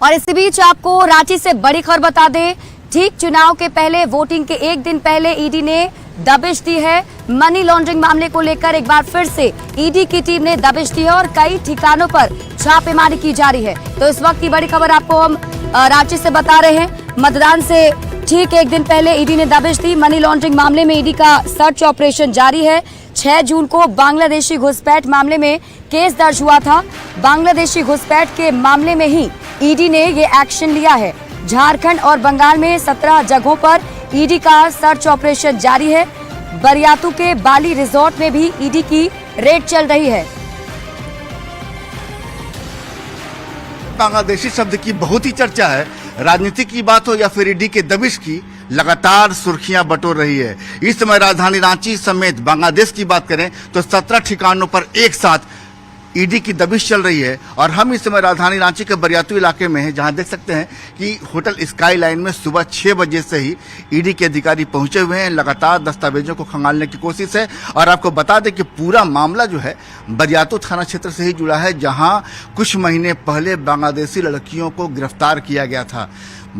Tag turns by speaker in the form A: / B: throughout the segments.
A: और इसी बीच आपको रांची से बड़ी खबर बता दें, ठीक चुनाव के पहले वोटिंग के एक दिन पहले ईडी ने दबिश दी है। मनी लॉन्ड्रिंग मामले को लेकर एक बार फिर से ईडी की टीम ने दबिश दी है और कई ठिकानों पर छापेमारी की जा रही है। तो इस वक्त की बड़ी खबर आपको हम रांची से बता रहे हैं। मतदान से ठीक एक दिन पहले ईडी ने दबिश दी। मनी लॉन्ड्रिंग मामले में ईडी का सर्च ऑपरेशन जारी है। 6 जून को बांग्लादेशी घुसपैठ मामले में केस दर्ज हुआ था। बांग्लादेशी घुसपैठ के मामले में ही ईडी ने ये एक्शन लिया है। झारखंड और बंगाल में 17 जगहों पर ईडी का सर्च ऑपरेशन जारी है। बरियातू के बाली रिजॉर्ट में भी ईडी की रेड चल रही है।
B: बांग्लादेशी शब्द की बहुत ही चर्चा है। राजनीति की बात हो या फिर ईडी के दबिश की, लगातार सुर्खियां बटोर रही है। इस समय राजधानी रांची समेत बांग्लादेश की बात करें तो 17 ठिकानों पर एक साथ ईडी की दबिश चल रही है। और हम इस समय राजधानी रांची के बरियातू इलाके में हैं, जहां देख सकते हैं कि होटल स्काई लाइन में सुबह 6 बजे से ही ईडी के अधिकारी पहुंचे हुए हैं। लगातार दस्तावेजों को खंगालने की कोशिश है। और आपको बता दें कि पूरा मामला जो है बरियातू थाना क्षेत्र से ही जुड़ा है, जहां कुछ महीने पहले बांग्लादेशी लड़कियों को गिरफ्तार किया गया था।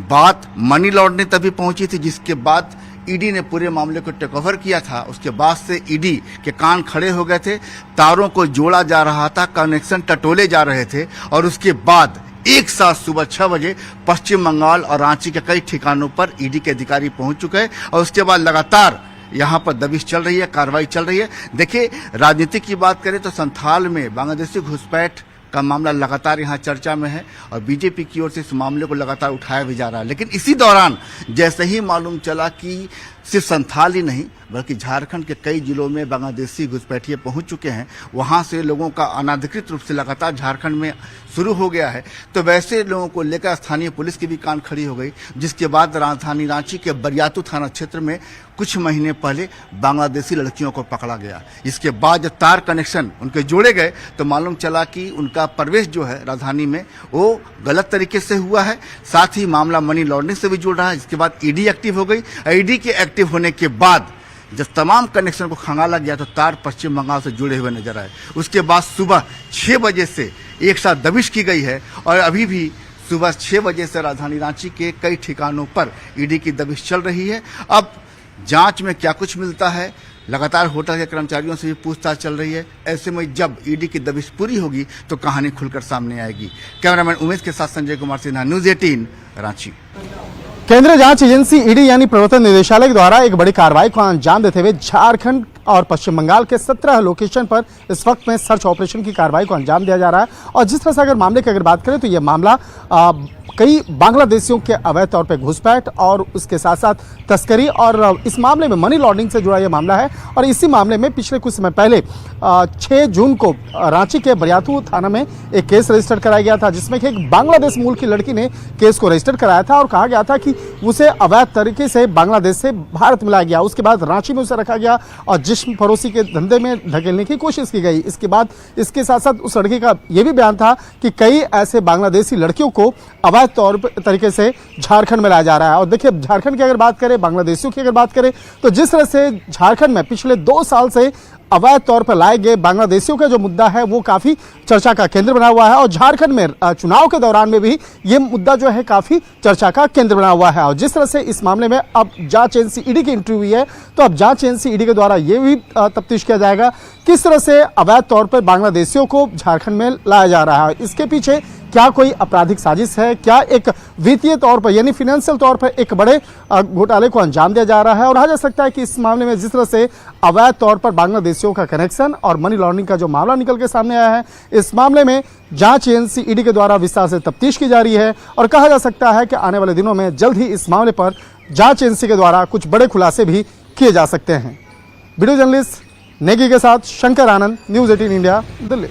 B: बात मनी लॉन्ड्रिंग तभी पहुंची थी, जिसके बाद ईडी ने पूरे मामले को टेक ओवर किया था। उसके बाद से ईडी के कान खड़े हो गए थे, तारों को जोड़ा जा रहा था, कनेक्शन टटोले जा रहे थे। और उसके बाद एक साथ सुबह 6 बजे पश्चिम बंगाल और रांची के कई ठिकानों पर ईडी के अधिकारी पहुंच चुके हैं। और उसके बाद लगातार यहाँ पर दबिश चल रही है, कार्रवाई चल रही है। देखिए, राजनीति की बात करें तो संथाल में बांग्लादेशी घुसपैठ का मामला लगातार यहाँ चर्चा में है और बीजेपी की ओर से इस मामले को लगातार उठाया भी जा रहा है। लेकिन इसी दौरान जैसे ही मालूम चला कि सिर्फ संथाल ही नहीं बल्कि झारखंड के कई जिलों में बांग्लादेशी घुसपैठिए पहुंच चुके हैं, वहां से लोगों का अनाधिकृत रूप से लगातार झारखंड में शुरू हो गया है, तो वैसे लोगों को लेकर स्थानीय पुलिस की भी कान खड़ी हो गई। जिसके बाद राजधानी रांची के बरियातू थाना क्षेत्र में कुछ महीने पहले बांग्लादेशी लड़कियों को पकड़ा गया। इसके बाद जब तार कनेक्शन उनके जोड़े गए तो मालूम चला कि उनका प्रवेश जो है राजधानी में वो गलत तरीके से हुआ है। साथ ही मामला मनी लॉन्ड्रिंग से भी जुड़ रहा है। इसके बाद ईडी एक्टिव हो गई। ईडी के एक्टिव होने के बाद जब तमाम कनेक्शन को खंगाला गया तो तार पश्चिम बंगाल से जुड़े हुए नजर आए। उसके बाद सुबह 6 बजे से एक साथ दबिश की गई है और अभी भी सुबह 6 बजे से राजधानी रांची के कई ठिकानों पर ईडी की दबिश चल रही है। अब जांच में क्या कुछ मिलता है, लगातार होटल के कर्मचारियों से भी पूछताछ चल रही है। ऐसे में जब ईडी की दबिश पूरी होगी तो कहानी खुलकर सामने आएगी। कैमरामैन उमेश के साथ संजय कुमार सिन्हा, न्यूज़ 18 रांची।
C: केंद्रीय जांच एजेंसी ईडी यानी प्रवर्तन निदेशालय द्वारा एक बड़ी कार्रवाई को अंजाम देते हुए झारखंड और पश्चिम बंगाल के 17 लोकेशन पर इस वक्त में सर्च ऑपरेशन की कार्रवाई को अंजाम दिया जा रहा है। और जिस तरह से अगर मामले की अगर बात करें तो यह मामला कई बांग्लादेशियों के अवैध तौर पर घुसपैठ और उसके साथ साथ तस्करी और इस मामले में मनी लॉन्ड्रिंग से जुड़ा यह मामला है। और इसी मामले में पिछले कुछ समय पहले 6 जून को रांची के बरियातू थाना में एक केस रजिस्टर कराया गया था, जिसमें कि एक बांग्लादेश मूल की लड़की ने केस को रजिस्टर कराया था और कहा गया था कि उसे अवैध तरीके से बांग्लादेश से भारत मिलाया गया। उसके बाद रांची में उसे रखा गया और जिस्म फरोशी के धंधे में ढकेलने की कोशिश की गई। इसके बाद इसके साथ साथ उस लड़की का यह भी बयान था कि कई ऐसे बांग्लादेशी लड़कियों को अवैध तौर पर तरीके से झारखंड में लाया जा रहा है। और देखिए, झारखंड की अगर बात करें, बांग्लादेशियों की अगर बात करें तो जिस तरह से झारखंड में पिछले 2 साल से अवैध तौर पर लाए गए बांग्लादेशियों का जो मुद्दा है वो काफी चर्चा का केंद्र बना हुआ है। और झारखंड में चुनाव के दौरान में भी ये मुद्दा जो है काफी चर्चा का केंद्र बना हुआ है। और जिस तरह से इस मामले में अब जांच एजेंसी ईडी की एंट्री हुई है, तो अब जांच एजेंसी ईडी के द्वारा ये भी तफ्तीश किया जाएगा किस तरह से अवैध तौर पर बांग्लादेशियों को झारखंड में लाया जा रहा है। इसके पीछे क्या कोई आपराधिक साजिश है, क्या एक वित्तीय तौर पर यानी फाइनेंशियल तौर पर एक बड़े घोटाले को अंजाम दिया जा रहा है। और कहा जा सकता है कि इस मामले में जिस तरह से अवैध तौर पर बांग्लादेशियों का कनेक्शन और मनी लॉन्ड्रिंग का जो मामला निकल के सामने आया है, इस मामले में जांच एजेंसी ईडी के द्वारा विस्तार से तफ्तीश की जा रही है। और कहा जा सकता है कि आने वाले दिनों में जल्द ही इस मामले पर जांच एजेंसी के द्वारा कुछ बड़े खुलासे भी किए जा सकते हैं। वीडियो जर्नलिस्ट नेगी के साथ शंकर आनंद, न्यूज़ 18 इंडिया, दिल्ली।